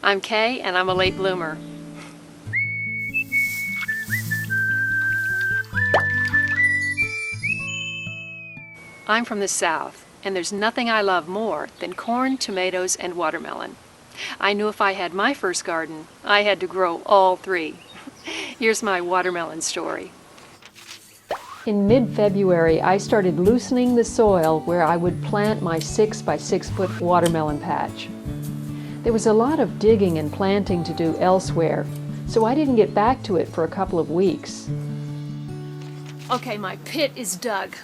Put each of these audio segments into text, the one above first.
I'm Kaye, and I'm a late bloomer. I'm from the South, and there's nothing I love more than corn, tomatoes, and watermelon. I knew if I had my first garden, I had to grow all three. Here's my watermelon story. In mid-February, I started loosening the soil where I would plant my 6 by 6 foot watermelon patch. There was a lot of digging and planting to do elsewhere, so I didn't get back to it for a couple of weeks. Okay, my pit is dug,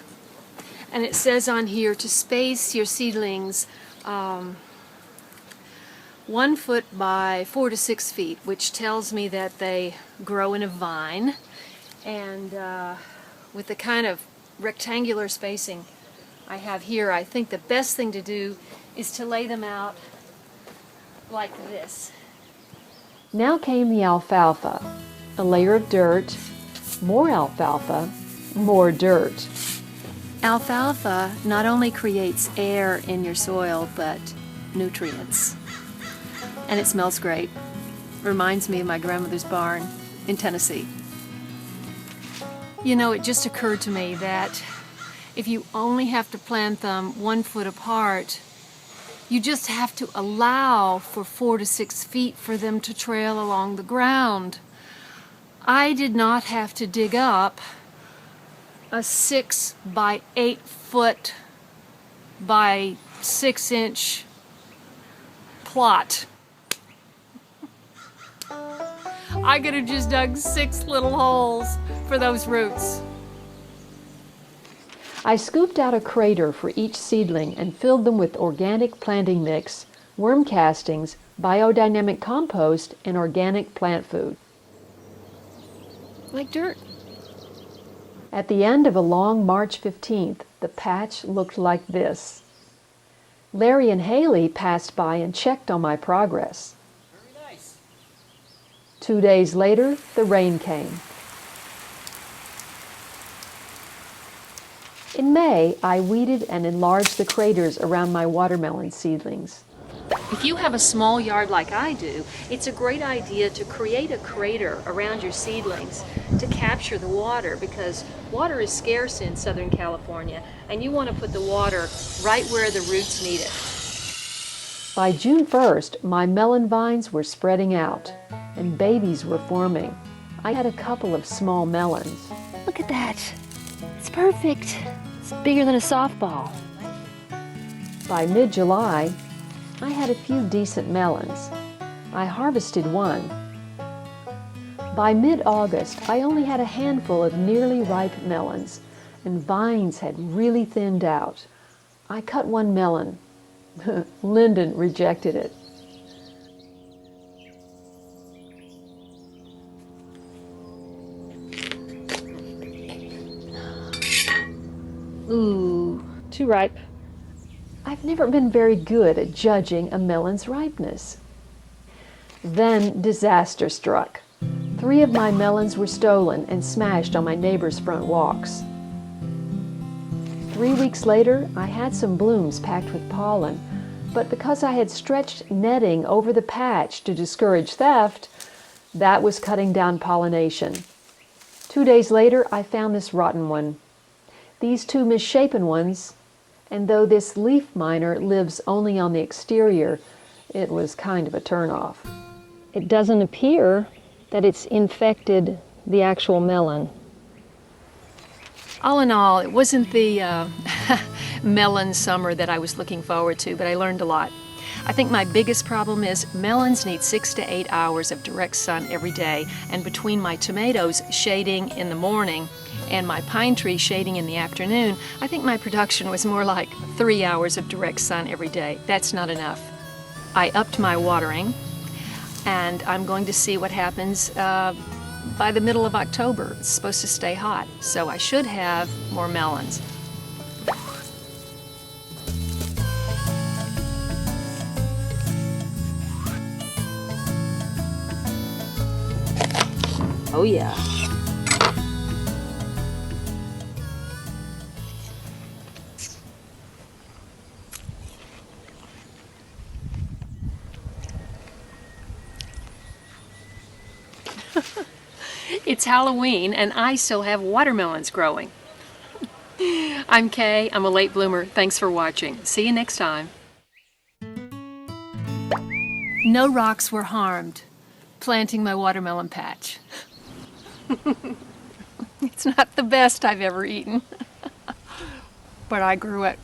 and it says on here to space your seedlings 1 foot by 4 to 6 feet, which tells me that they grow in a vine, and with the kind of rectangular spacing I have here, I think the best thing to do is to lay them out like this. Now came the alfalfa, a layer of dirt, more alfalfa, more dirt. Alfalfa not only creates air in your soil, but nutrients. And it smells great. Reminds me of my grandmother's barn in Tennessee. You know, it just occurred to me that if you only have to plant them 1 foot apart, you just have to allow for 4 to 6 feet for them to trail along the ground. I did not have to dig up a 6 by 8 foot by 6 inch plot. I could have just dug 6 little holes for those roots. I scooped out a crater for each seedling and filled them with organic planting mix, worm castings, biodynamic compost, and organic plant food. Like dirt. At the end of a long March 15th, the patch looked like this. Larry and Haley passed by and checked on my progress. Very nice. 2 days later, the rain came. In May, I weeded and enlarged the craters around my watermelon seedlings. If you have a small yard like I do, it's a great idea to create a crater around your seedlings to capture the water, because water is scarce in Southern California, and you want to put the water right where the roots need it. By June 1st, my melon vines were spreading out, and babies were forming. I had a couple of small melons. Look at that. It's perfect. It's bigger than a softball. By mid-July, I had a few decent melons. I harvested one. By mid-August, I only had a handful of nearly ripe melons, and vines had really thinned out. I cut one melon. Lyndon rejected it. Ooh, too ripe. I've never been very good at judging a melon's ripeness. Then disaster struck. 3 of my melons were stolen and smashed on my neighbor's front walks. 3 weeks later, I had some blooms packed with pollen, but because I had stretched netting over the patch to discourage theft, that was cutting down pollination. 2 days later, I found this rotten one. These 2 misshapen ones, and though this leaf miner lives only on the exterior, it was kind of a turnoff. It doesn't appear that it's infected the actual melon. All in all, it wasn't the melon summer that I was looking forward to, but I learned a lot. I think my biggest problem is melons need 6 to 8 hours of direct sun every day, and between my tomatoes shading in the morning and my pine tree shading in the afternoon, I think my production was more like 3 hours of direct sun every day. That's not enough. I upped my watering, and I'm going to see what happens by the middle of October. It's supposed to stay hot, so I should have more melons. Oh yeah. It's Halloween and I still have watermelons growing. I'm Kay, I'm a late bloomer. Thanks for watching. See you next time. No rocks were harmed planting my watermelon patch. It's not the best I've ever eaten, but I grew it.